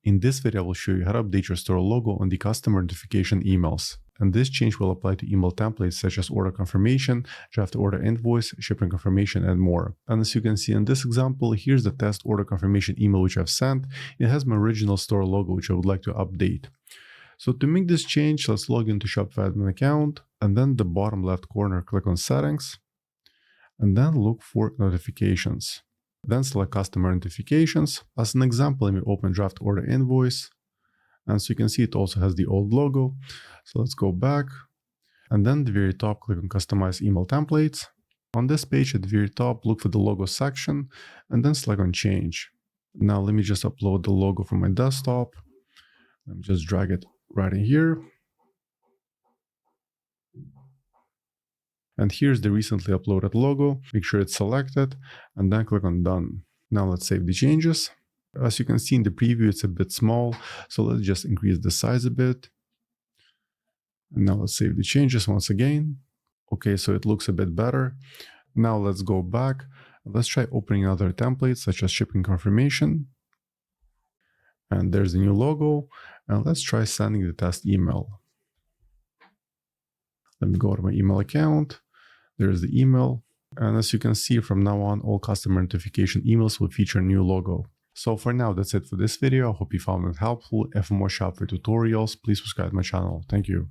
In this video, I will show you how to update your store logo on the customer notification emails. And this change will apply to email templates such as order confirmation, draft order invoice, shipping confirmation, and more. And as you can see in this example, here's the test order confirmation email which I've sent. It has my original store logo which I would like to update. So to make this change, let's log into Shopify admin account, and then the bottom left corner, click on settings, and then look for notifications. Then select customer notifications. As an example, let me open draft order invoice. And so you can see it also has the old logo. So let's go back. And then at the very top, click on customize email templates. On this page at the very top, look for the logo section and then select on change. Now let me just upload the logo from my desktop. Let me just drag it right in here. And here's the recently uploaded logo. Make sure it's selected and then click on done. Now let's save the changes. As you can see in the preview, it's a bit small. So let's just increase the size a bit. And now let's save the changes once again. Okay, so it looks a bit better. Now let's go back. Let's try opening other templates such as shipping confirmation. And there's the new logo. And let's try sending the test email. Let me go to my email account. There's the email. And as you can see, from now on, all customer notification emails will feature a new logo. So for now, that's it for this video. I hope you found it helpful. If for more Shopify tutorials, please subscribe to my channel. Thank you.